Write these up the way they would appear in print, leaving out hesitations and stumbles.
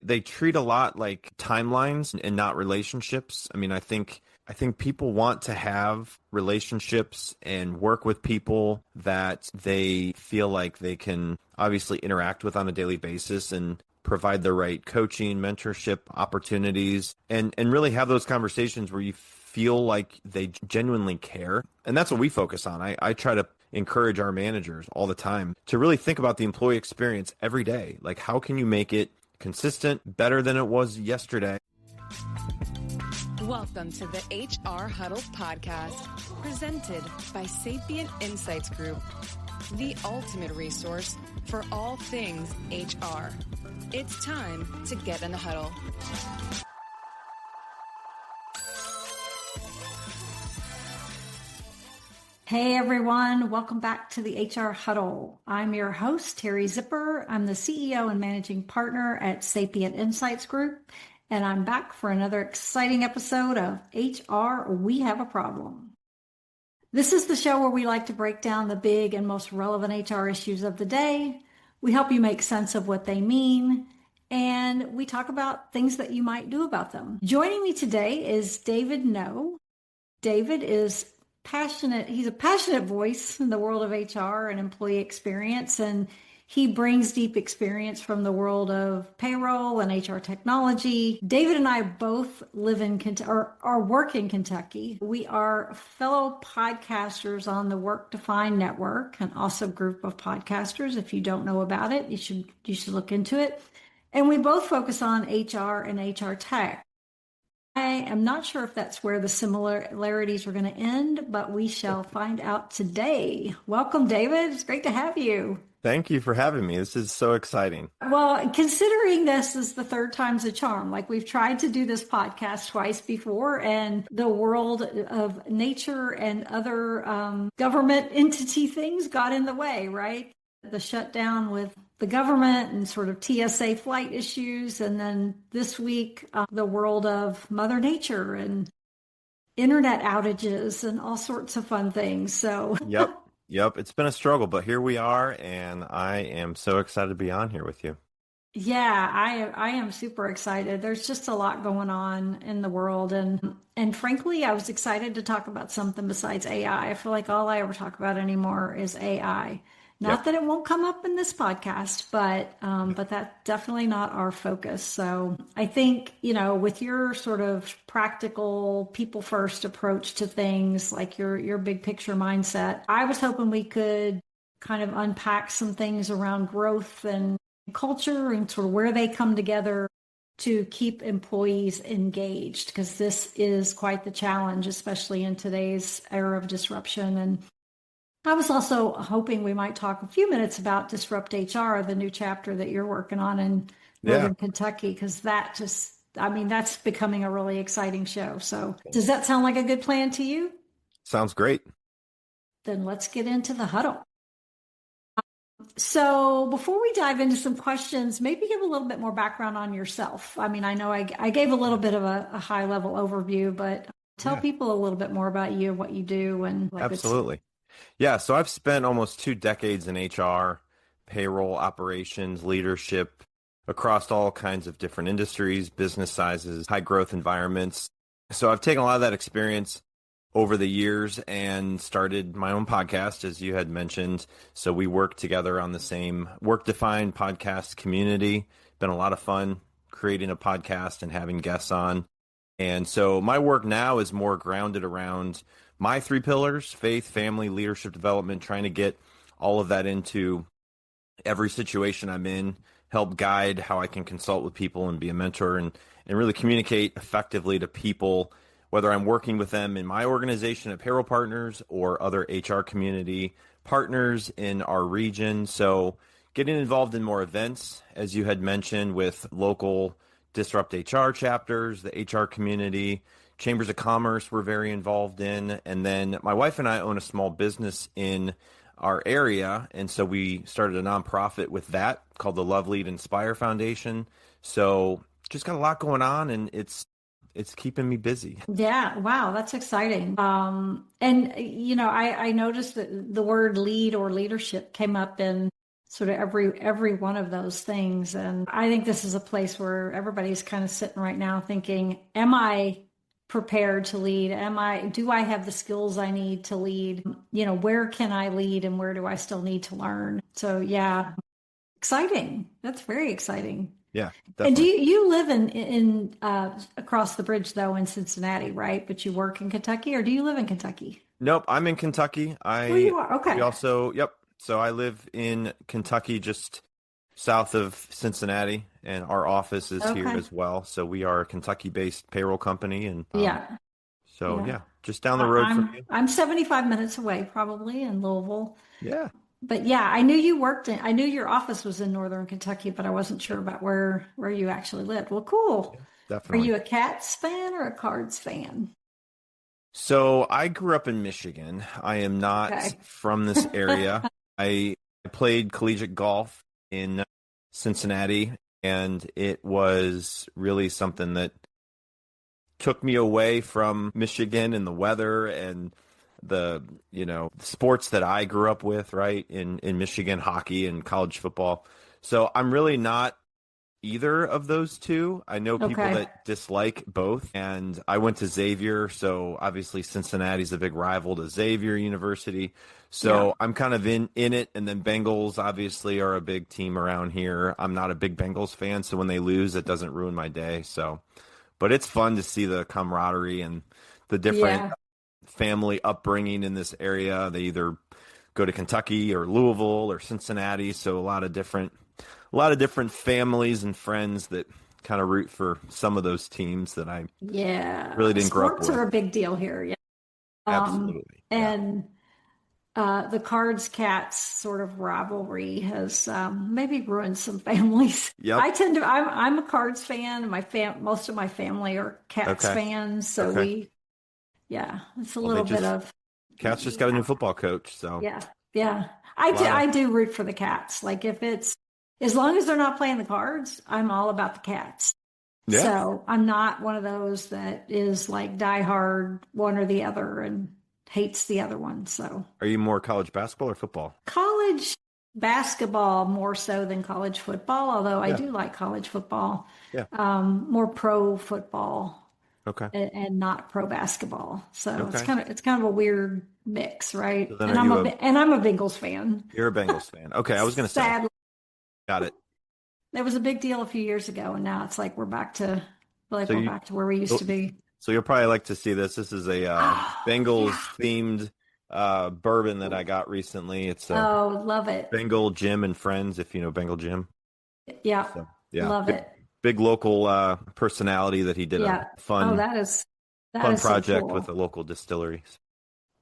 they treat a lot like timelines and not relationships. I mean, I think people want to have relationships and work with people that they feel like they can obviously interact with on a daily basis and provide the right coaching, mentorship opportunities, and really have those conversations where you feel like they genuinely care. And that's what we focus on. I try to encourage our managers all the time to really think about the employee experience every day. Like, how can you make it consistent, better than it was yesterday? Welcome to the HR Huddle podcast, presented by Sapient Insights Group, the ultimate resource for all things HR. It's time to get in the huddle. Hey everyone, welcome back to the HR Huddle. I'm your host, Teri Zipper. I'm the CEO and managing partner at Sapient Insights Group, and I'm back for another exciting episode of HR We Have a Problem. This is the show where we like to break down the big and most relevant HR issues of the day. We help you make sense of what they mean, and we talk about things that you might do about them. Joining me today is David Noe. David is passionate. He's a passionate voice in the world of HR and employee experience, and he brings deep experience from the world of payroll and HR technology. David and I both live in or work in Kentucky. We are fellow podcasters on the Work Defined Network, and also group of podcasters. If you don't know about it, you should look into it. And we both focus on HR and HR tech. I am not sure if that's where the similarities are going to end, but we shall find out today. Welcome, David. It's great to have you. Thank you for having me. This is so exciting. Well, considering this is the third time's a charm, like we've tried to do this podcast twice before, and the world of nature and other government entity things got in the way, right? The shutdown with the government and sort of TSA flight issues. And then this week, the world of Mother Nature and internet outages and all sorts of fun things. So, Yep. It's been a struggle, but here we are. And I am so excited to be on here with you. Yeah, I am super excited. There's just a lot going on in the world. And frankly, I was excited to talk about something besides AI. I feel like all I ever talk about anymore is AI. Not that it won't come up in this podcast, but that's definitely not our focus. So I think, with your sort of practical, people first approach to things, like your big picture mindset, I was hoping we could kind of unpack some things around growth and culture and sort of where they come together to keep employees engaged, because this is quite the challenge, especially in today's era of disruption. And I was also hoping we might talk a few minutes about Disrupt HR, the new chapter that you're working on in Northern Kentucky, because that's becoming a really exciting show. So does that sound like a good plan to you? Sounds great. Then let's get into the huddle. So before we dive into some questions, maybe give a little bit more background on yourself. I mean, I know I gave a little bit of a high level overview, but tell people a little bit more about you, what you do. And Absolutely. Yeah, so I've spent almost 2 decades in HR, payroll operations, leadership across all kinds of different industries, business sizes, high growth environments. So I've taken a lot of that experience over the years and started my own podcast, as you had mentioned. So we work together on the same Work Defined podcast community. Been a lot of fun creating a podcast and having guests on. And so my work now is more grounded around my 3 pillars: faith, family, leadership development, trying to get all of that into every situation I'm in, help guide how I can consult with people and be a mentor and really communicate effectively to people, whether I'm working with them in my organization at Payroll Partners or other HR community partners in our region. So getting involved in more events, as you had mentioned, with local Disrupt HR chapters, the HR community, chambers of commerce we're very involved in. And then my wife and I own a small business in our area. And so we started a nonprofit with that called the Love Lead Inspire Foundation. So just got a lot going on, and it's keeping me busy. Yeah. Wow. That's exciting. I noticed that the word lead or leadership came up in sort of every one of those things. And I think this is a place where everybody's kind of sitting right now thinking, am I prepared to lead? Do I have the skills I need to lead? Where can I lead and where do I still need to learn? So yeah, exciting. That's very exciting. Yeah, And definitely. you live in across the bridge though in Cincinnati, right? But you work in Kentucky, or do you live in Kentucky? Nope, I'm in Kentucky. Oh, you are. We Okay. also, yep. So I live in Kentucky, just south of Cincinnati, and our office is here Okay. as well. So we are a Kentucky-based payroll company, and Yeah. so Yeah. yeah, just down the I- road from I'm you. I'm 75 minutes away probably in Louisville. Yeah, But yeah, I knew your office was in Northern Kentucky, but I wasn't sure about where you actually lived. Well, cool. yeah, Are definitely. you a Cats fan or a Cards fan? So I grew up in Michigan. I am not Okay. from this area. I played collegiate golf in Cincinnati, and it was really something that took me away from Michigan and the weather and the, sports that I grew up with, right? In Michigan, hockey and college football. So I'm really not either of those two. I know people Okay. that dislike both, and I went to Xavier, so obviously Cincinnati's a big rival to Xavier University. Yeah. So I'm kind of in it, and then Bengals obviously are a big team around here. I'm not a big Bengals fan, so when they lose, it doesn't ruin my day. So, but it's fun to see the camaraderie and the different Yeah. family upbringing in this area. They either go to Kentucky or Louisville or Cincinnati, so a lot of different families and friends that kind of root for some of those teams that I really Yeah. didn't grow up Sports with. are a big deal here. Yeah. Absolutely. Yeah. And the Cards Cats sort of rivalry has maybe ruined some families. Yep. I'm a Cards fan, and most of my family are Cats Okay. fans. So Okay. yeah, it's a Well, little bit of, Cats just got a new yeah, football coach, so yeah, yeah. a lot of I do root for the Cats. Like if it's, as long as they're not playing the Cards, I'm all about the Cats. yeah. So I'm not one of those that is like diehard one or the other and hates the other one. So Are you more college basketball or football? college basketball more so than college football, although I Yeah. do like college football, Yeah. more pro football Okay. and not pro basketball. So Okay. it's kind of a weird mix, So right? then And I'm a Bengals fan. you're a Bengals fan. Okay, I was gonna say. Sadly, Got it. that was a big deal a few years ago, and now it's like So we're you back to where we used so to be. so you'll probably like to see this. This is a Oh, Bengals yeah. themed bourbon that I got recently. It's a Oh, love it. Bengal Jim and Friends, if you know Bengal Jim. Yeah, So yeah, love big it. big local personality that he did a Yeah. Oh, fun that fun is so project with a cool. local distillery.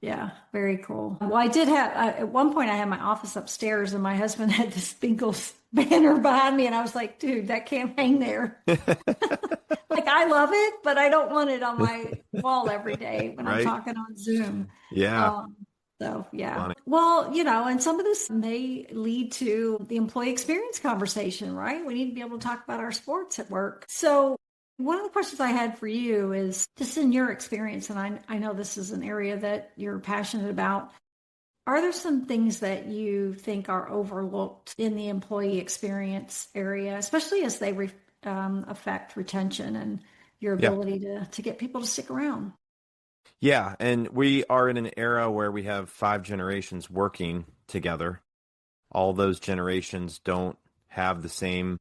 Yeah, very cool. Well, I did have at one point I had my office upstairs, and my husband had this Bengals banner behind me, and I was like, "Dude, that can't hang there." Like I love it, but I don't want it on my wall every day when I'm Right? talking on Zoom. Yeah. Um, so yeah. Funny. Well, and some of this may lead to the employee experience conversation, right? We need to be able to talk about our sports at work. So one of the questions I had for you is just in your experience, and I know this is an area that you're passionate about. Are there some things that you think are overlooked in the employee experience area, especially as they affect retention and your Yeah. ability to get people to stick around? Yeah, and we are in an era where we have 5 generations working together. All those generations don't have the same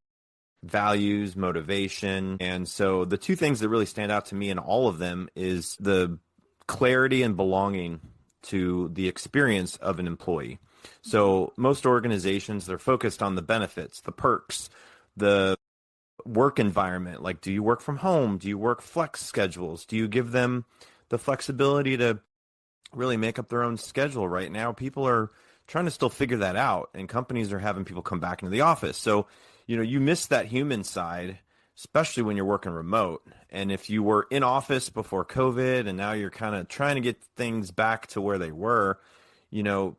values, motivation. And so the two things that really stand out to me in all of them is the clarity and belonging to the experience of an employee. So most organizations, they're focused on the benefits, the perks, the work environment. Like, do you work from home? Do you work flex schedules? Do you give them the flexibility to really make up their own schedule? Right now, people are trying to still figure that out, and companies are having people come back into the office. So, you miss that human side, especially when you're working remote. And if you were in office before COVID and now you're kind of trying to get things back to where they were, you know,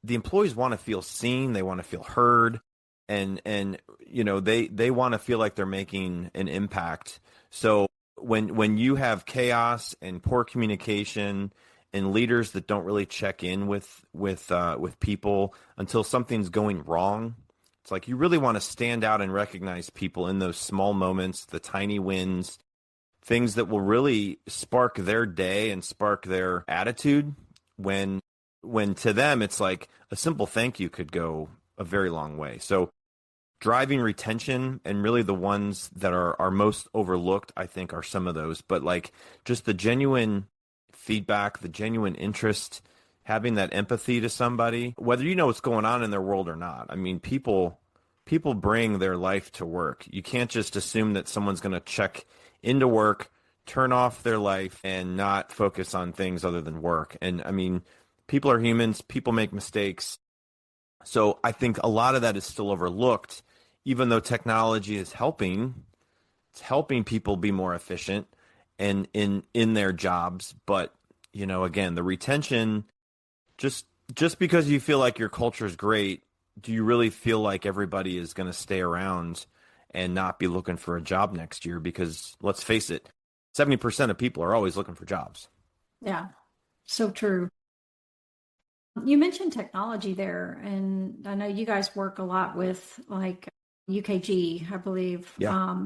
the employees want to feel seen, they want to feel heard, and they want to feel like they're making an impact. So when you have chaos and poor communication and leaders that don't really check in with people until something's going wrong, It's like you really want to stand out and recognize people in those small moments, the tiny wins, things that will really spark their day and spark their attitude when to them it's like a simple thank you could go a very long way. So driving retention, and really the ones that are most overlooked, I think, are some of those. But like just the genuine feedback, the genuine interest, having that empathy to somebody, whether you know what's going on in their world or not. I mean, people bring their life to work. You can't just assume that someone's going to check into work, turn off their life, and not focus on things other than work. And I mean, people are humans, people make mistakes. So I think a lot of that is still overlooked, even though technology is helping. It's helping people be more efficient and in their jobs. But, you know, again, the retention, just because you feel like your culture is great, do you really feel like everybody is going to stay around and not be looking for a job next year? Because let's face it, 70% of people are always looking for jobs. Yeah, so true. You mentioned technology there, and I know you guys work a lot with like UKG, I believe. Yeah.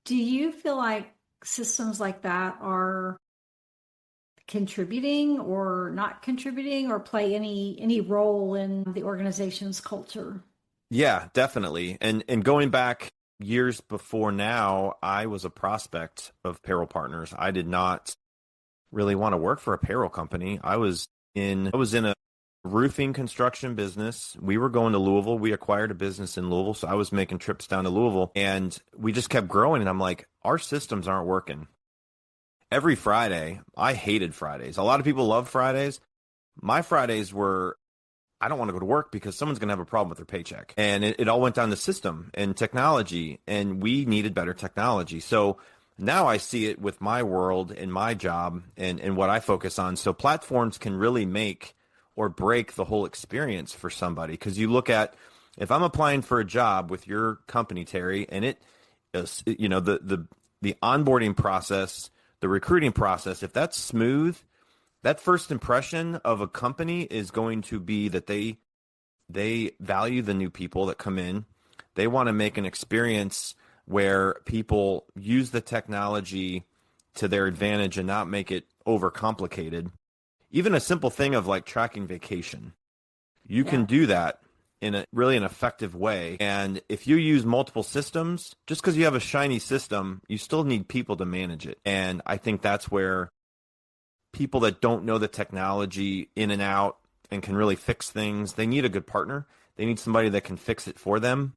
Do you feel like systems like that are contributing or not contributing or play any role in the organization's culture? Yeah, definitely. And going back years before now, I was a prospect of Payroll Partners. I did not really want to work for a payroll company. I was in a roofing construction business. We were going to Louisville. We acquired a business in Louisville, so I was making trips down to Louisville, and we just kept growing. And I'm like, our systems aren't working. Every Friday, I hated Fridays. A lot of people love Fridays. My Fridays were, I don't want to go to work because someone's going to have a problem with their paycheck. And it all went down the system and technology, and we needed better technology. So now I see it with my world and my job and what I focus on. So platforms can really make or break the whole experience for somebody. Because you look at, if I'm applying for a job with your company, Teri, and it is, you know, the onboarding process, the recruiting process, if that's smooth, that first impression of a company is going to be that they value the new people that come in. They want to make an experience where people use the technology to their advantage and not make it overcomplicated. Even a simple thing of like tracking vacation, you can do that in a really an effective way. And if you use multiple systems, just because you have a shiny system, you still need people to manage it. And I think that's where people that don't know the technology in and out and can really fix things, they need a good partner. They need somebody that can fix it for them,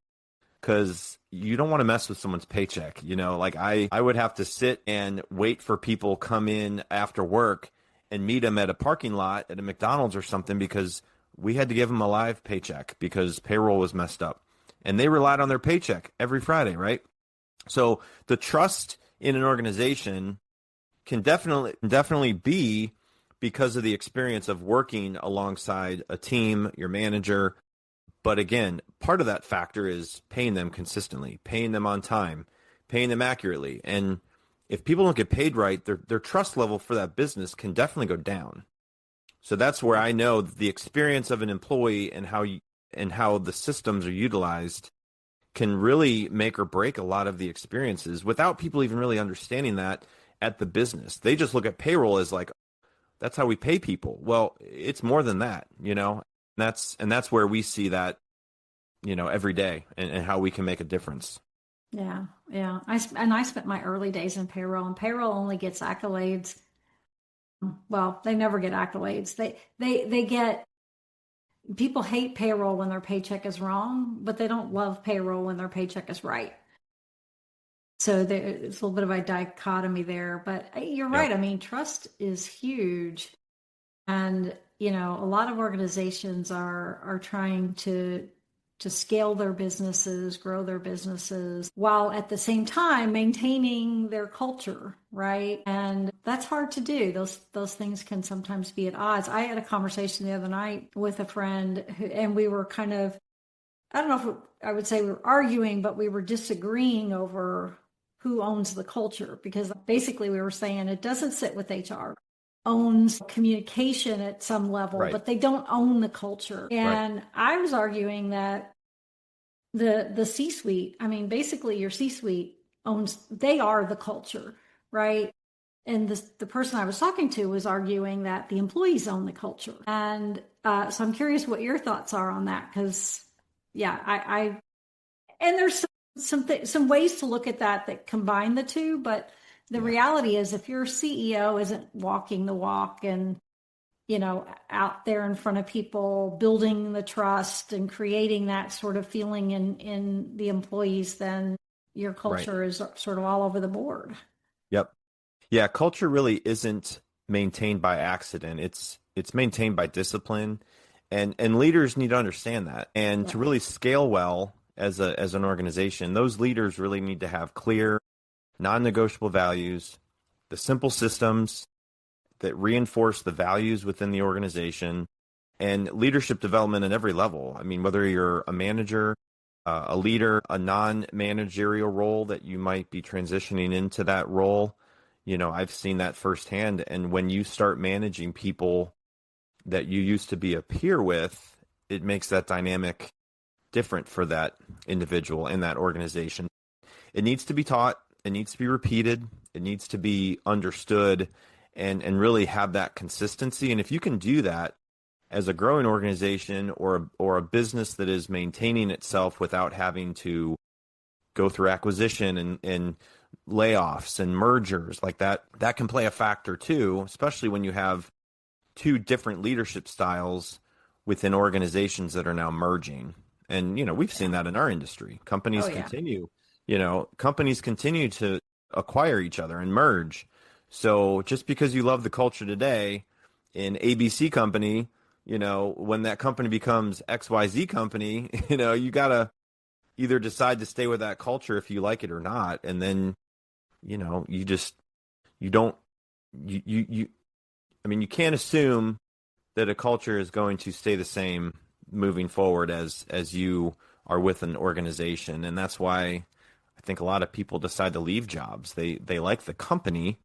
because you don't want to mess with someone's paycheck. You know, like I would have to sit and wait for people come in after work and meet them at a parking lot at a McDonald's or something, because we had to give them a live paycheck because payroll was messed up. And they relied on their paycheck every Friday, right? So the trust in an organization can definitely be because of the experience of working alongside a team, your manager. But again, part of that factor is paying them consistently, paying them on time, paying them accurately. And if people don't get paid right, their trust level for that business can definitely go down. So that's where I know the experience of an employee and how the systems are utilized can really make or break a lot of the experiences without people even really understanding that at the business. They just look at payroll as like, that's how we pay people. Well, it's more than that, you know. And that's where we see that, you know, every day and how we can make a difference. Yeah, yeah. I spent my early days in payroll, and payroll only gets accolades. Well, they never get accolades. They get, people hate payroll when their paycheck is wrong, but they don't love payroll when their paycheck is right. So there's a little bit of a dichotomy there, but you're right. I mean, trust is huge. And, you know, a lot of organizations are trying to scale their businesses, grow their businesses, while at the same time maintaining their culture, right? And that's hard to do. Those things can sometimes be at odds. I had a conversation the other night with a friend and we were kind of, I don't know if I would say we were arguing, but we were disagreeing over who owns the culture, because basically we were saying it doesn't sit with HR. Owns communication at some level, Right. but they don't own the culture. And Right. I was arguing that the C-suite, I mean, basically your C-suite they are the culture, right? And the person I was talking to was arguing that the employees own the culture. And so I'm curious what your thoughts are on that, because yeah, and there's some ways to look at that combine the two, but the Yeah. reality is if your CEO isn't walking the walk and out there in front of people, building the trust and creating that sort of feeling in the employees, then your Right. culture is sort of all over the board. Yep. Yeah, culture really isn't maintained by accident. It's maintained by discipline, and leaders need to understand that. And to Yeah. really scale well as an organization, those leaders really need to have clear, non-negotiable values, the simple systems that reinforce the values within the organization, and leadership development at every level. I mean, whether you're a manager, a leader, a non-managerial role that you might be transitioning into that role, I've seen that firsthand. And when you start managing people that you used to be a peer with, it makes that dynamic different for that individual in that organization. It needs to be taught, it needs to be repeated, it needs to be understood, and really have that consistency. And if you can do that as a growing organization or a business that is maintaining itself without having to go through acquisition and layoffs and mergers like that can play a factor too, especially when you have two different leadership styles within organizations that are now merging. And, we've seen Yeah. that in our industry. Oh, yeah. Companies continue to acquire each other and merge. So just because you love the culture today in ABC company, when that company becomes XYZ company, you got to either decide to stay with that culture if you like it or not. And then, you just, you don't, you I mean, you can't assume that a culture is going to stay the same moving forward as you are with an organization. And that's why I think a lot of people decide to leave jobs. They like the company,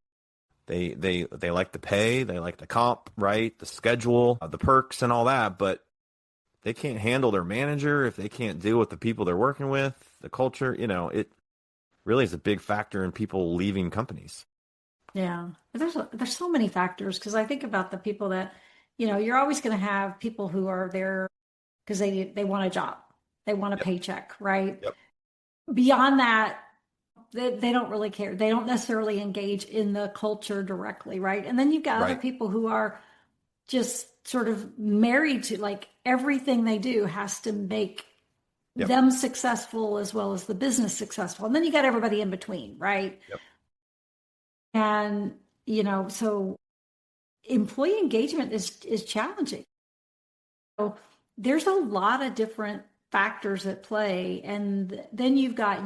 they like the pay, they like the comp, right? The schedule, the perks and all that, but they can't handle their manager if they can't deal with the people they're working with, the culture, it really is a big factor in people leaving companies. Yeah. There's so many factors, because I think about the people that, you're always going to have people who are there because they want a job. They want a Yep. paycheck, right? Yep. Beyond that, they don't really care. They don't necessarily engage in the culture directly, right? And then you've got other Right. people who are just sort of married to, like, everything they do has to make Yep. them successful as well as the business successful. And then you got everybody in between, right? Yep. And, so employee engagement is challenging. So there's a lot of different factors at play. And then you've got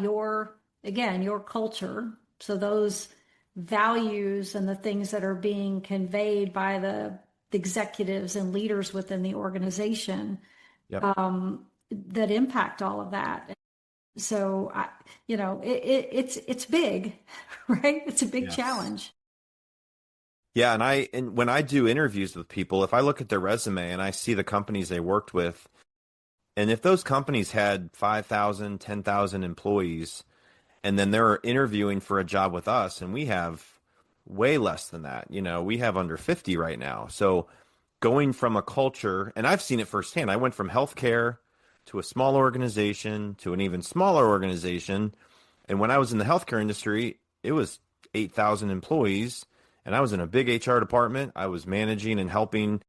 again, your culture. So those values and the things that are being conveyed by the executives and leaders within the organization, Yep. that impact all of that. So, it's big, right? It's a big Yes. challenge. Yeah, and when I do interviews with people, if I look at their resume and I see the companies they worked with, and if those companies had 5,000, 10,000 employees, and then they're interviewing for a job with us, and we have way less than that, we have under 50 right now. So going from a culture, and I've seen it firsthand. I went from healthcare to a small organization to an even smaller organization. And when I was in the healthcare industry, it was 8,000 employees, and I was in a big HR department. I was managing and helping,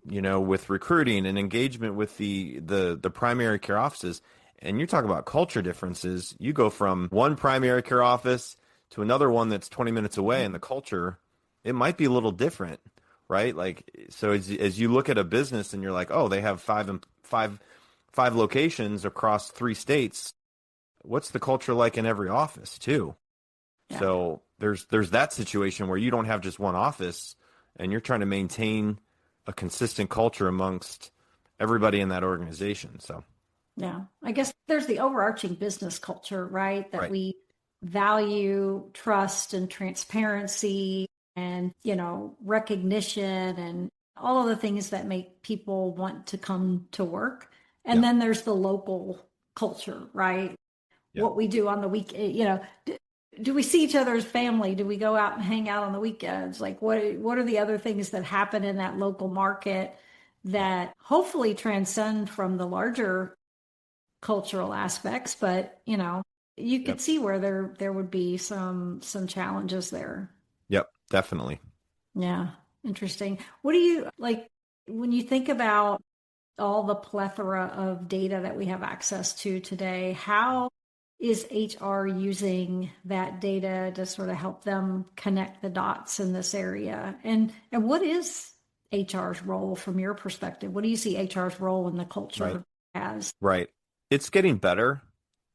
with recruiting and engagement with the primary care offices. And you're talking about culture differences. You go from one primary care office to another one that's 20 minutes away, and the culture, it might be a little different, right? Like, so as you look at a business and you're like, oh, they have five locations across 3 states. What's the culture like in every office too? Yeah. So there's that situation where you don't have just one office and you're trying to maintain a consistent culture amongst everybody in that organization. So Yeah. I guess there's the overarching business culture, right? That right. we value trust and transparency and, recognition and all of the things that make people want to come to work. And Yep. then there's the local culture, right? Yeah. What we do on the weekend, do we see each other's family? Do we go out and hang out on the weekends? Like what are the other things that happen in that local market that hopefully transcend from the larger cultural aspects, but you could Yep. see where there would be some challenges there. Yep. Definitely. Yeah, interesting. What do you like when you think about all the plethora of data that we have access to today? How is HR using that data to sort of help them connect the dots in this area? And what is HR's role from your perspective? What do you see HR's role in the Right. culture as? Right. It's getting better.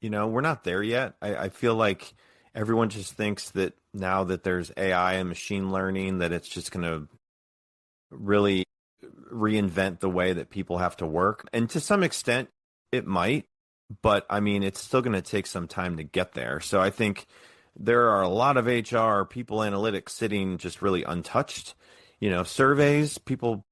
We're not there yet. I feel like everyone just thinks that now that there's AI and machine learning, that it's just going to really reinvent the way that people have to work. And to some extent, it might, but I mean, it's still going to take some time to get there. So I think there are a lot of HR people analytics sitting just really untouched. Surveys, people,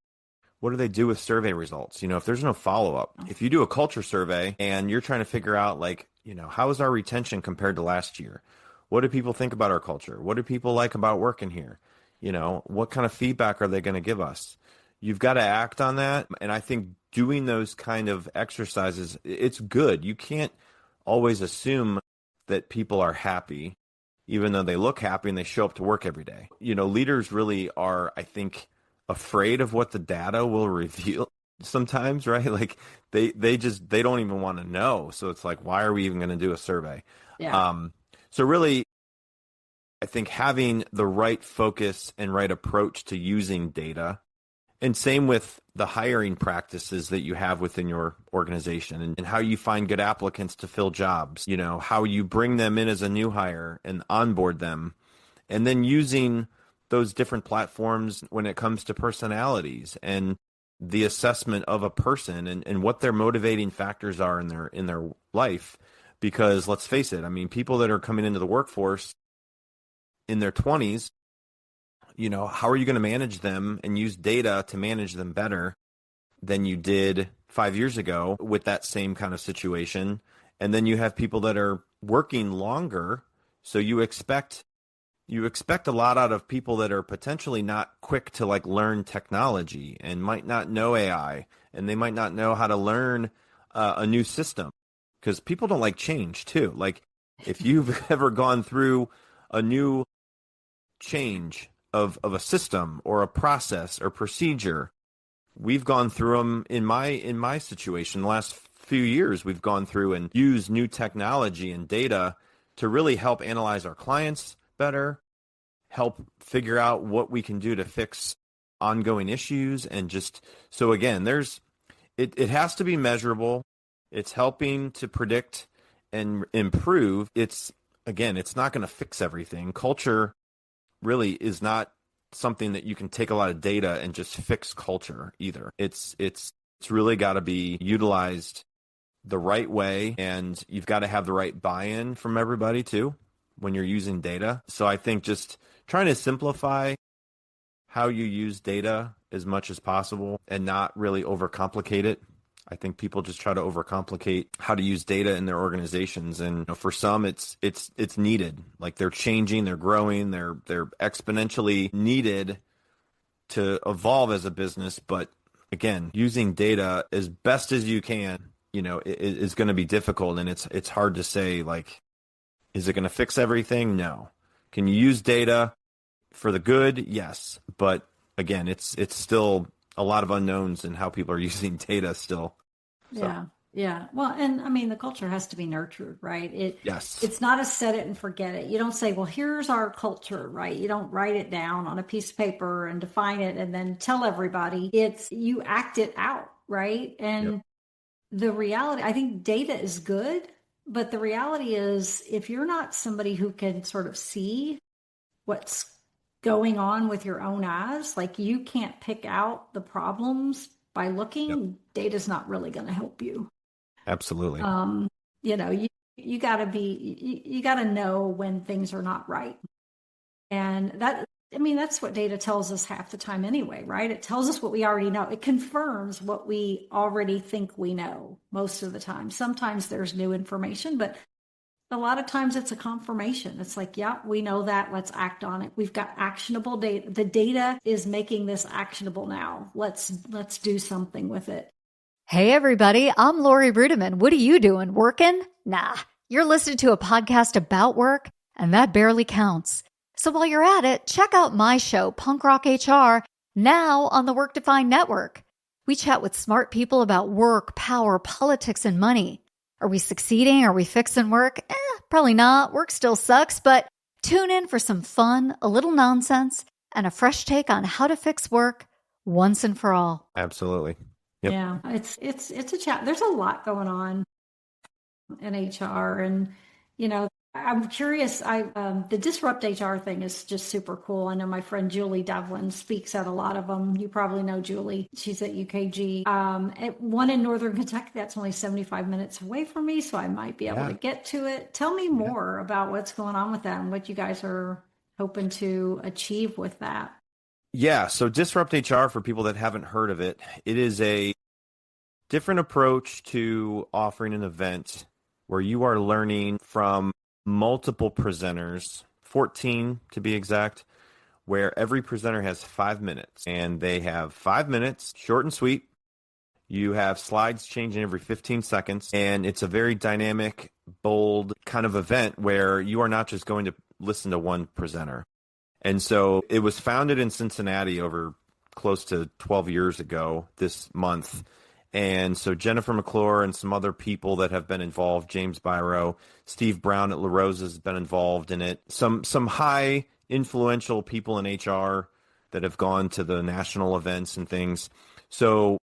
what do they do with survey results? If there's no follow up, if you do a culture survey and you're trying to figure out, like, how is our retention compared to last year? What do people think about our culture? What do people like about working here? What kind of feedback are they going to give us? You've got to act on that. And I think doing those kind of exercises, it's good. You can't always assume that people are happy, even though they look happy and they show up to work every day. Leaders really are, I think, afraid of what the data will reveal sometimes, right? Like they don't even want to know. So it's like, why are we even going to do a survey? Yeah. So really, I think having the right focus and right approach to using data, and same with the hiring practices that you have within your organization, and how you find good applicants to fill jobs, how you bring them in as a new hire and onboard them, and then using those different platforms when it comes to personalities and the assessment of a person, and what their motivating factors are in their life. Because let's face it, I mean, people that are coming into the workforce in their 20s, how are you going to manage them and use data to manage them better than you did 5 years ago with that same kind of situation? And then you have people that are working longer, so you expect a lot out of people that are potentially not quick to like learn technology and might not know AI, and they might not know how to learn a new system, because people don't like change too. Like, if you've ever gone through a new change of a system or a process or procedure, we've gone through them in my situation. The last few years, we've gone through and used new technology and data to really help analyze our clients better, help figure out what we can do to fix ongoing issues. And just so, again, it has to be measurable. It's helping to predict and improve. It's not going to fix everything. Culture really is not something that you can take a lot of data and just fix culture either. It's really got to be utilized the right way, and you've got to have the right buy-in from everybody too when you're using data. So I think just trying to simplify how you use data as much as possible and not really overcomplicate it. I think people just try to overcomplicate how to use data in their organizations, and for some, it's needed. Like, they're changing, they're growing, they're exponentially needed to evolve as a business. But again, using data as best as you can, is going to be difficult, and it's hard to say, like, is it going to fix everything? No. Can you use data for the good? Yes, but again, it's still a lot of unknowns in how people are using data still. So, Yeah. Yeah. Well, and I mean, the culture has to be nurtured, right? yes. It's not a set it and forget it. You don't say, well, here's our culture, right? You don't write it down on a piece of paper and define it and then tell everybody. It's you act it out, right? Yep. And the reality, I think data is good, but the reality is if you're not somebody who can sort of see what's going on with your own eyes, like you can't pick out the problems by Yep. looking, data's not really going to help you. Absolutely. Um, you got to know when things are not right. And I mean, that's what data tells us half the time anyway, right? It tells us what we already know. It confirms what we already think we know most of the time. Sometimes there's new information, but a lot of times it's a confirmation. It's like, yeah, we know that. Let's act on it. We've got actionable data. The data is making this actionable now. Let's do something with it. Hey, everybody. I'm Lori Rudiman. What are you doing? Working? Nah, you're listening to a podcast about work, and that barely counts. So while you're at it, check out my show, Punk Rock HR, now on the Work Defined Network. We chat with smart people about work, power, politics, and money. Are we succeeding? Are we fixing work? Probably not. Work still sucks, but tune in for some fun, a little nonsense, and a fresh take on how to fix work once and for all. Absolutely. Yep. Yeah, it's a chat. There's a lot going on in HR, and I'm curious. The Disrupt HR thing is just super cool. I know my friend Julie Devlin speaks at a lot of them. You probably know Julie. She's at UKG. At one in Northern Kentucky, that's only 75 minutes away from me, so I might be able to get to it. Tell me more about what's going on with that and what you guys are hoping to achieve with that. Yeah, so Disrupt HR, for people that haven't heard of it, it is a different approach to offering an event where you are learning from multiple presenters, 14 to be exact, where every presenter has 5 minutes. And they have 5 minutes, short and sweet. You have slides changing every 15 seconds. And it's a very dynamic, bold kind of event where you are not just going to listen to one presenter. And so it was founded in Cincinnati over close to 12 years ago this month. And so Jennifer McClure and some other people that have been involved, James Byrow, Steve Brown at La Rosa has been involved in it. Some high influential people in HR that have gone to the national events and things. So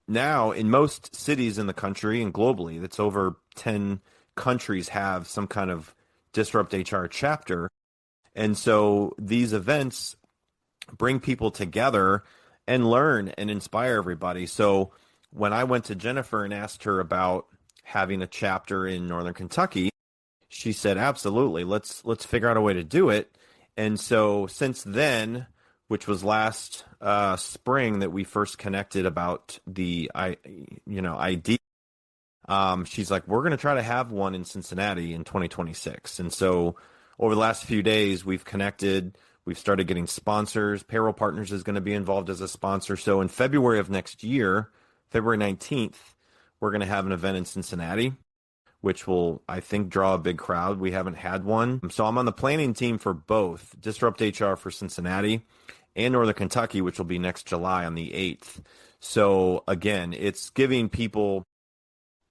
now in most cities in the country and globally, that's over 10 countries have some kind of Disrupt HR chapter. And so these events bring people together and learn and inspire everybody. So when I went to Jennifer and asked her about having a chapter in Northern Kentucky, she said, absolutely, let's figure out a way to do it. And so since then, which was last spring that we first connected about the idea, she's like, we're going to try to have one in Cincinnati in 2026. And so over the last few days, we've connected. We've started getting sponsors. Payroll Partners is going to be involved as a sponsor. So in February of next year, February 19th, we're going to have an event in Cincinnati, which will, I think, draw a big crowd. We haven't had one. So I'm on the planning team for both Disrupt HR for Cincinnati and Northern Kentucky, which will be next July on the 8th. So again, it's giving people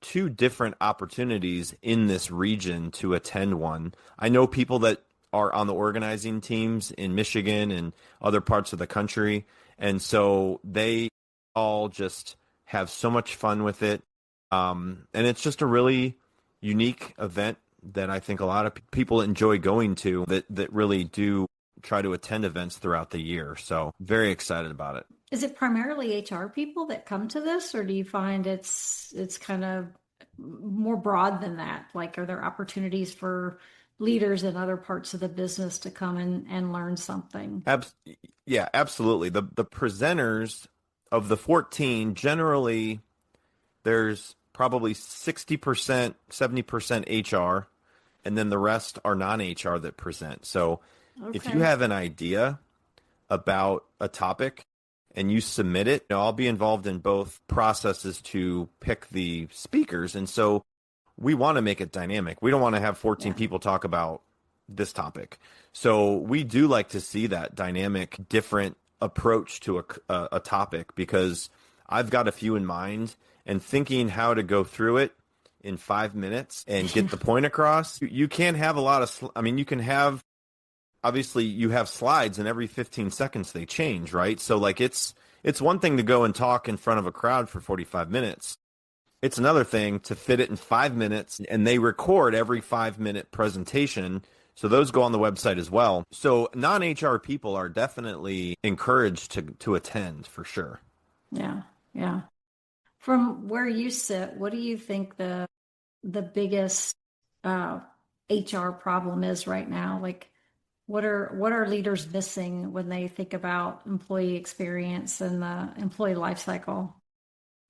two different opportunities in this region to attend one. I know people that are on the organizing teams in Michigan and other parts of the country, and so they all just have so much fun with it. And it's just a really unique event that I think a lot of people enjoy going to that really do try to attend events throughout the year. So very excited about it. Is it primarily HR people that come to this, or do you find it's kind of more broad than that? Like, are there opportunities for leaders in other parts of the business to come and learn something? Yeah, absolutely. The presenters of the 14, generally, there's probably 60%, 70% HR, and then the rest are non-HR that present. So if you have an idea about a topic and you submit it, I'll be involved in both processes to pick the speakers. And so we want to make it dynamic. We don't want to have 14 people talk about this topic. So we do like to see that dynamic, different approach to a topic, because I've got a few in mind, and thinking how to go through it in 5 minutes and get the point across. You can't have a lot of, you can have, obviously you have slides and every 15 seconds they change, right? So like it's one thing to go and talk in front of a crowd for 45 minutes. It's another thing to fit it in 5 minutes, and they record every 5-minute presentation. So those go on the website as well. So non-HR people are definitely encouraged to attend for sure. Yeah, yeah. From where you sit, what do you think the biggest HR problem is right now? Like, What are leaders missing when they think about employee experience and the employee life cycle?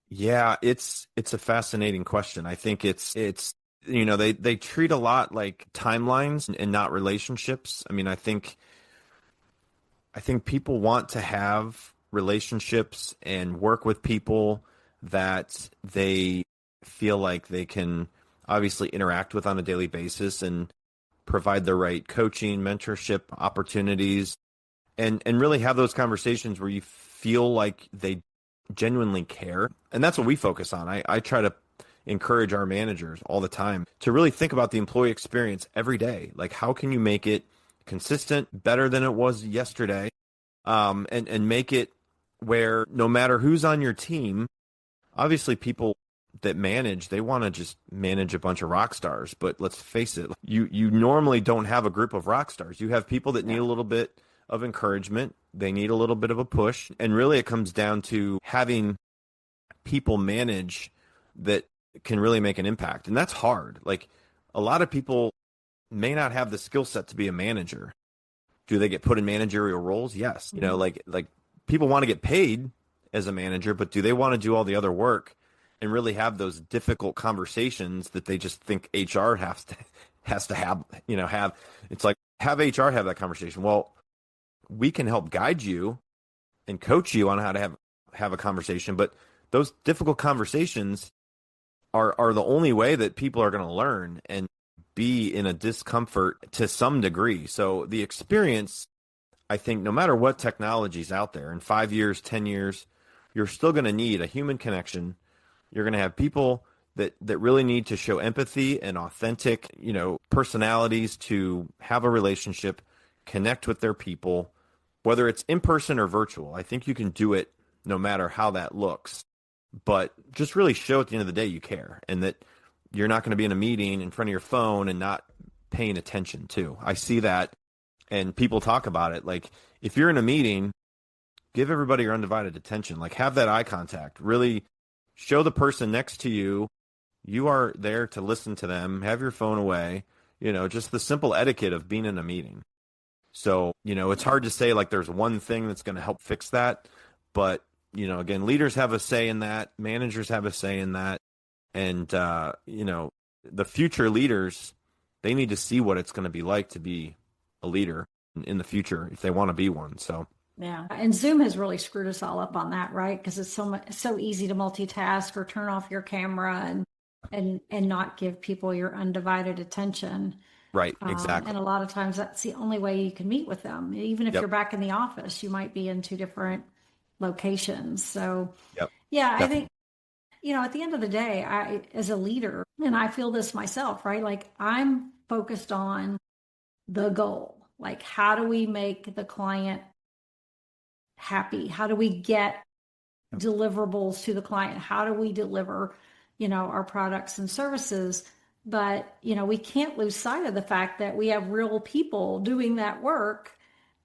Yeah, it's a fascinating question. I think it's they treat a lot like timelines and not relationships. I mean, I think people want to have relationships and work with people that they feel like they can obviously interact with on a daily basis and provide the right coaching, mentorship opportunities, and really have those conversations where you feel like they genuinely care. And that's what we focus on. I try to encourage our managers all the time to really think about the employee experience every day. Like, how can you make it consistent, better than it was yesterday, and make it where no matter who's on your team, obviously people that manage, they want to just manage a bunch of rock stars. But let's face it, you normally don't have a group of rock stars. You have people that need a little bit of encouragement. They need a little bit of a push. And really it comes down to having people manage that can really make an impact. And that's hard. Like, a lot of people may not have the skill set to be a manager. Do they get put in managerial roles? Yes. Like people want to get paid as a manager, but do they want to do all the other work and really have those difficult conversations that they just think HR has to have? It's like, have HR have that conversation. Well, we can help guide you and coach you on how to have a conversation, but those difficult conversations are the only way that people are going to learn and be in a discomfort to some degree. So the experience, I think, no matter what technology is out there, in 5 years, 10 years, you're still going to need a human connection. You're going to have people that really need to show empathy and authentic, personalities to have a relationship, connect with their people, whether it's in person or virtual. I think you can do it no matter how that looks, but just really show at the end of the day you care and that you're not going to be in a meeting in front of your phone and not paying attention to. I see that, and people talk about it. Like, if you're in a meeting, give everybody your undivided attention. Like, have that eye contact. Really show the person next to you you are there to listen to them. Have your phone away. Just the simple etiquette of being in a meeting. So, it's hard to say like there's one thing that's going to help fix that. But, again, leaders have a say in that. Managers have a say in that. And, the future leaders, they need to see what it's going to be like to be a leader in the future if they want to be one. So, yeah. And Zoom has really screwed us all up on that, right? Because it's so easy to multitask or turn off your camera and not give people your undivided attention. Right, exactly. And a lot of times that's the only way you can meet with them. Even if Yep. you're back in the office, you might be in two different locations. So, Yep. yeah, I Definitely. think, at the end of the day, as a leader, and I feel this myself, right? Like, I'm focused on the goal. Like, how do we make the client happy? How do we get deliverables to the client? How do we deliver, our products and services? But, we can't lose sight of the fact that we have real people doing that work.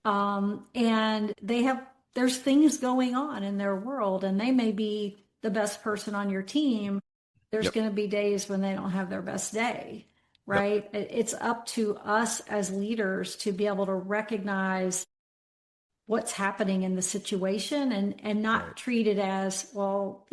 And there's things going on in their world, and they may be the best person on your team. There's Yep. going to be days when they don't have their best day, Yep. right? It's up to us as leaders to be able to recognize what's happening in the situation and not Right. treat it as, well,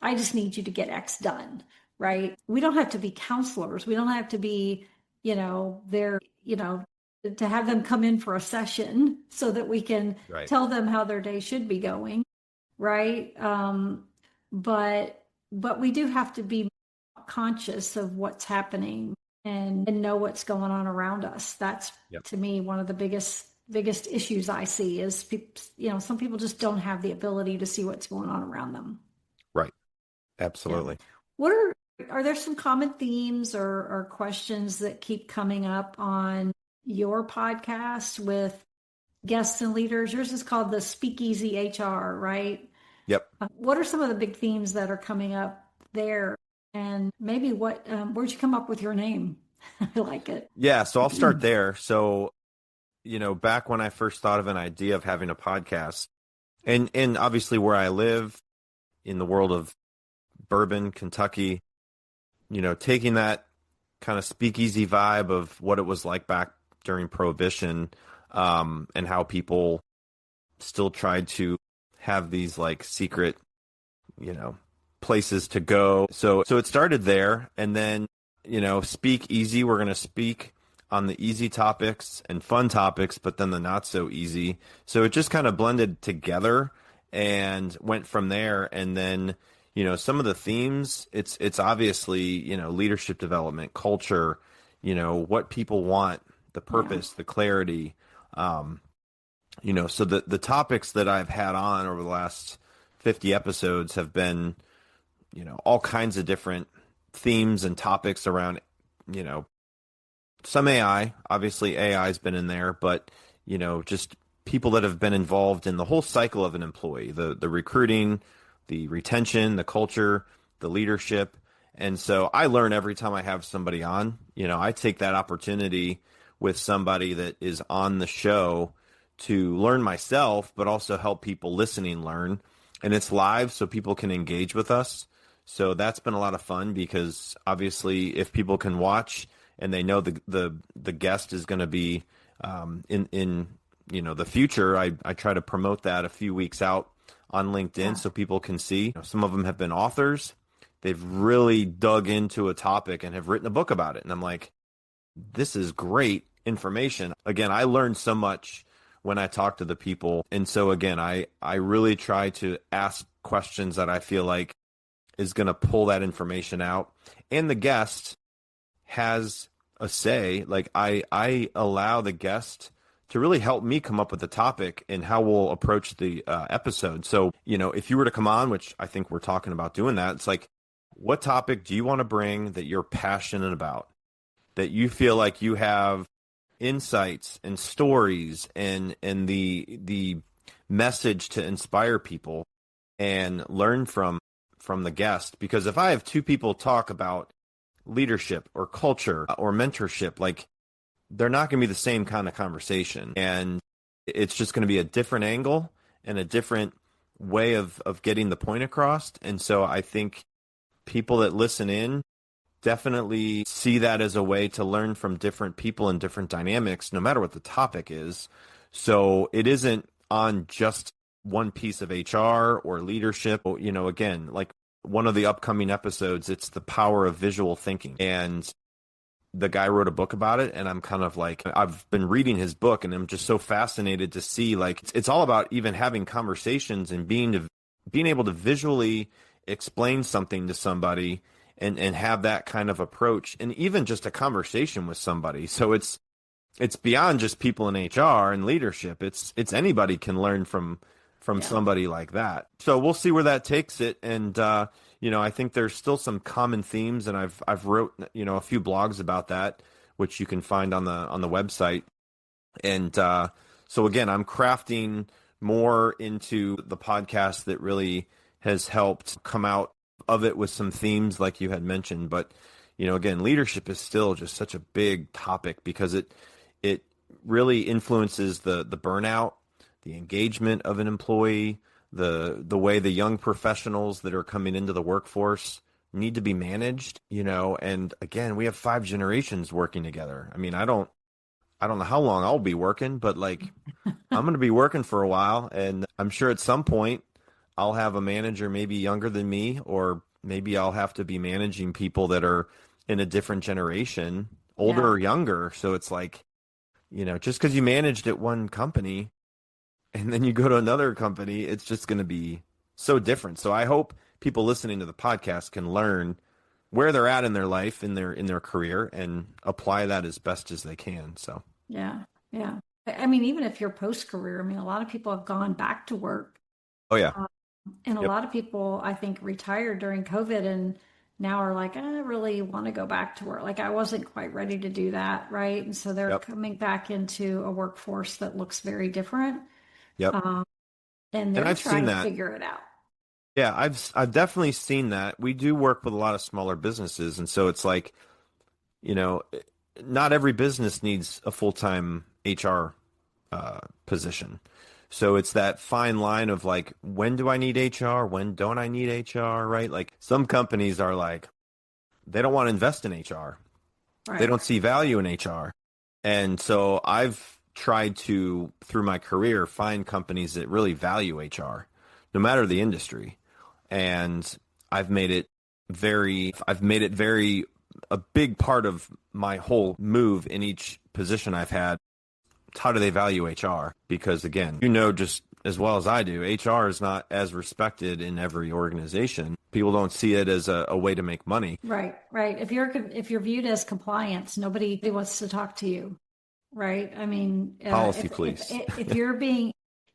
I just need you to get X done, right? We don't have to be counselors. We don't have to be, there, to have them come in for a session so that we can Right. tell them how their day should be going, right? But we do have to be conscious of what's happening and know what's going on around us. That's Yep. to me one of the biggest issues I see is some people just don't have the ability to see what's going on around them. Right. Yeah. Absolutely. What are there some common themes or questions that keep coming up on your podcast with guests and leaders? Yours is called the SpeakEasy HR, right? Yep. What are some of the big themes that are coming up there? And maybe where'd you come up with your name? I like it. Yeah. So I'll start there. So, back when I first thought of an idea of having a podcast, and obviously where I live in the world of Bourbon, Kentucky, taking that kind of speakeasy vibe of what it was like back during Prohibition, and how people still tried to have these like secret, places to go. So it started there, and then, Speak Easy. We're going to speak on the easy topics and fun topics, but then the not so easy. So it just kind of blended together and went from there. And then, some of the themes, it's obviously, leadership development, culture, what people want, the purpose, the clarity. So the topics that I've had on over the last 50 episodes have been, all kinds of different themes and topics around, some AI. Obviously, AI has been in there, but, just people that have been involved in the whole cycle of an employee, the recruiting, the retention, the culture, the leadership. And so I learn every time I have somebody on. I take that opportunity with somebody that is on the show to learn myself, but also help people listening learn. And it's live, so people can engage with us. So that's been a lot of fun, because obviously if people can watch and they know the guest is going to be in the future, I try to promote that a few weeks out on LinkedIn so people can see. Some of them have been authors. They've really dug into a topic and have written a book about it. And I'm like, this is great information. Again, I learned so much when I talk to the people. And so again, I really try to ask questions that I feel like is going to pull that information out. And the guest has a say. Like I allow the guest to really help me come up with the topic and how we'll approach the episode. So, if you were to come on, which I think we're talking about doing that, it's like, what topic do you want to bring that you're passionate about, that you feel like you have insights and stories and the message to inspire people and learn from the guest? Because if I have two people talk about leadership or culture or mentorship, like, they're not going to be the same kind of conversation. And it's just going to be a different angle and a different way of getting the point across. And so I think people that listen in definitely see that as a way to learn from different people and different dynamics, no matter what the topic is. So it isn't on just one piece of HR or leadership. Again, like one of the upcoming episodes, it's the power of visual thinking. And the guy wrote a book about it, and I'm kind of like, I've been reading his book, and I'm just so fascinated to see, like, it's all about even having conversations and being able to visually explain something to somebody and have that kind of approach, and even just a conversation with somebody. So it's beyond just people in HR and leadership. It's anybody can learn from somebody like that. So we'll see where that takes it. And, I think there's still some common themes, and I've wrote, a few blogs about that, which you can find on the website. And, so again, I'm crafting more into the podcast that really has helped come out of it with some themes like you had mentioned. But, again, leadership is still just such a big topic, because it really influences the burnout, the engagement of an employee, the way the young professionals that are coming into the workforce need to be managed, and again, we have 5 generations working together. I mean, I don't know how long I'll be working, but like, I'm going to be working for a while, and I'm sure at some point I'll have a manager maybe younger than me, or maybe I'll have to be managing people that are in a different generation, older or younger. So it's like, just because you managed at one company and then you go to another company, it's just going to be so different. So I hope people listening to the podcast can learn where they're at in their life, in their career, and apply that as best as they can. So yeah. I mean, even if you're post-career, I mean, a lot of people have gone back to work. Oh yeah. And a lot of people, I think, retired during COVID and now are like, I really want to go back to work. Like, I wasn't quite ready to do that, right? And so they're coming back into a workforce that looks very different. Yep. And they're trying to figure it out. Yeah, I've definitely seen that. We do work with a lot of smaller businesses, and so it's like, not every business needs a full-time HR position. So it's that fine line of like, when do I need HR? When don't I need HR? Right? Like, some companies are like, they don't want to invest in HR. Right. They don't see value in HR. And so I've tried to, through my career, find companies that really value HR, no matter the industry. And I've made it very a big part of my whole move in each position I've had. How do they value HR? Because again, just as well as I do, HR is not as respected in every organization. People don't see it as a way to make money. Right, right. If you're viewed as compliance, nobody wants to talk to you, right? I mean, Policy, please.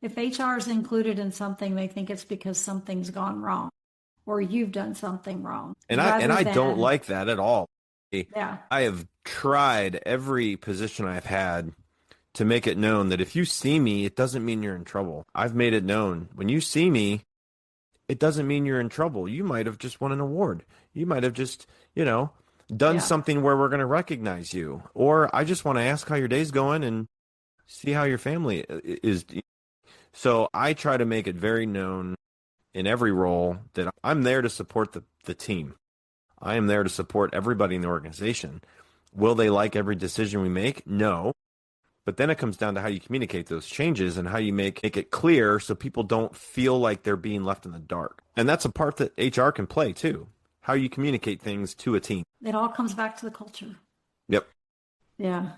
if HR is included in something, they think it's because something's gone wrong or you've done something wrong. And I don't like that at all. Yeah. I have tried every position I've had to make it known that if you see me, it doesn't mean you're in trouble. I've made it known. When you see me, it doesn't mean you're in trouble. You might have just won an award. You might have just, done something where we're going to recognize you. Or I just want to ask how your day's going and see how your family is. So I try to make it very known in every role that I'm there to support the team. I am there to support everybody in the organization. Will they like every decision we make? No. But then it comes down to how you communicate those changes and how you make it clear so people don't feel like they're being left in the dark. And that's a part that HR can play too. How you communicate things to a team. It all comes back to the culture. Yep. Yeah.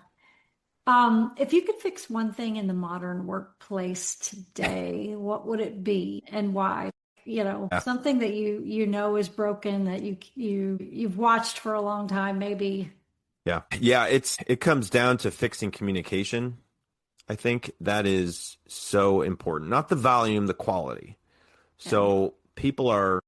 If you could fix one thing in the modern workplace today, what would it be and why? Something that you know is broken that you've watched for a long time, maybe. Yeah. It comes down to fixing communication. I think that is so important. Not the volume, the quality. So people are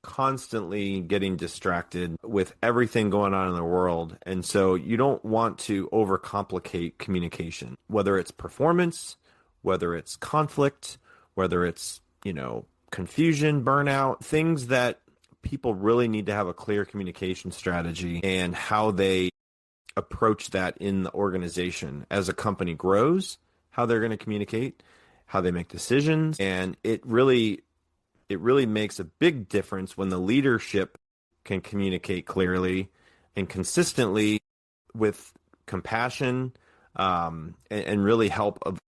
constantly getting distracted with everything going on in the world. And so you don't want to overcomplicate communication, whether it's performance, whether it's conflict, whether it's, confusion, burnout, things that people really need to have a clear communication strategy and how they approach that in the organization as a company grows, how they're going to communicate, how they make decisions. And it really makes a big difference when the leadership can communicate clearly and consistently with compassion, and really help,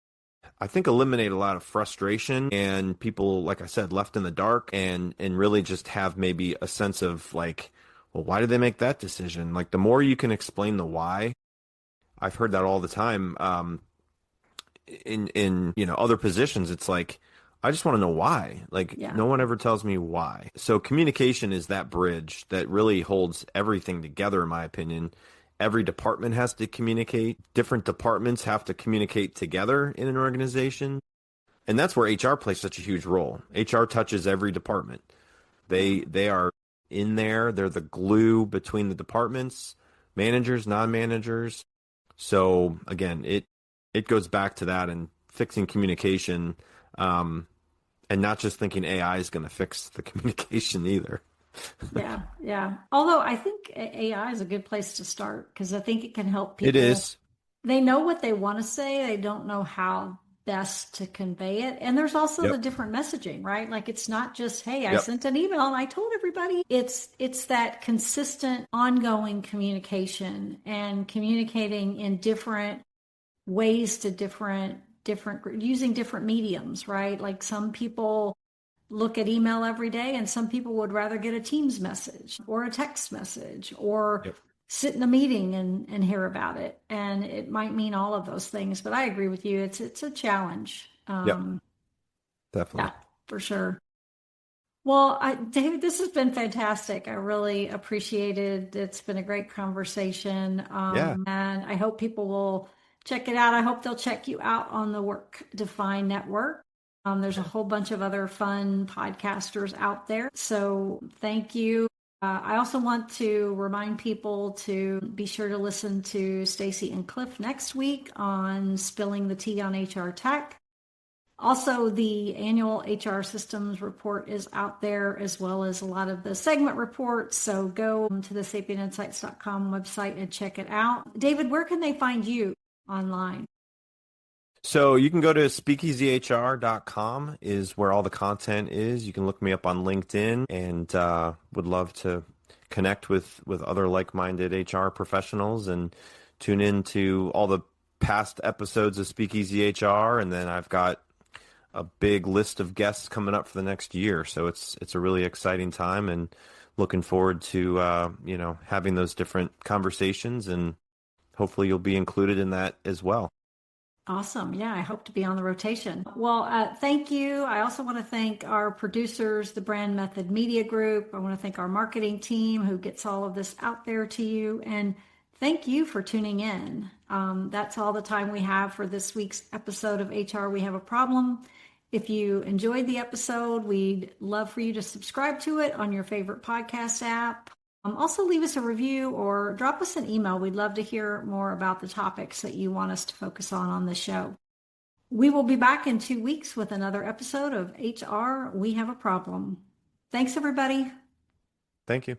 I think, eliminate a lot of frustration and people, like I said, left in the dark, and really just have maybe a sense of like, well, why did they make that decision? Like the more you can explain the why, I've heard that all the time. In other positions, it's like, I just want to know why. Like no one ever tells me why. So communication is that bridge that really holds everything together, in my opinion. Every department has to communicate. Different departments have to communicate together in an organization. And that's where HR plays such a huge role. HR touches every department. They are in there. They're the glue between the departments, managers, non-managers. So again, it goes back to that and fixing communication, and not just thinking AI is going to fix the communication either. Yeah. Although I think AI is a good place to start because I think it can help people. It is. They know what they want to say. They don't know how best to convey it. And there's also the different messaging, right? Like it's not just, hey, I sent an email and I told everybody. It's that consistent ongoing communication and communicating in different ways to different using different mediums, right? Like some people look at email every day and some people would rather get a Teams message or a text message or sit in a meeting and hear about it. And it might mean all of those things, but I agree with you. It's a challenge. Definitely. Yeah, for sure. Well, David, this has been fantastic. I really appreciate it. It's been a great conversation. And I hope people will check it out. I hope they'll check you out on the Work Define Network. There's a whole bunch of other fun podcasters out there. So thank you. I also want to remind people to be sure to listen to Stacy and Cliff next week on Spilling the Tea on HR Tech. Also, the annual HR systems report is out there, as well as a lot of the segment reports. So go to the sapientinsights.com website and check it out. David, where can they find you online? So you can go to speakeasyhr.com is where all the content is. You can look me up on LinkedIn, and would love to connect with other like-minded HR professionals and tune in to all the past episodes of SpeakEasy HR, and then I've got a big list of guests coming up for the next year. So it's a really exciting time, and looking forward to having those different conversations, and hopefully you'll be included in that as well. Awesome. Yeah, I hope to be on the rotation. Well, thank you. I also want to thank our producers, the Brand Method Media Group. I want to thank our marketing team who gets all of this out there to you. And thank you for tuning in. That's all the time we have for this week's episode of HR We Have a Problem. If you enjoyed the episode, we'd love for you to subscribe to it on your favorite podcast app. Also, leave us a review or drop us an email. We'd love to hear more about the topics that you want us to focus on this show. We will be back in 2 weeks with another episode of HR We Have a Problem. Thanks, everybody. Thank you.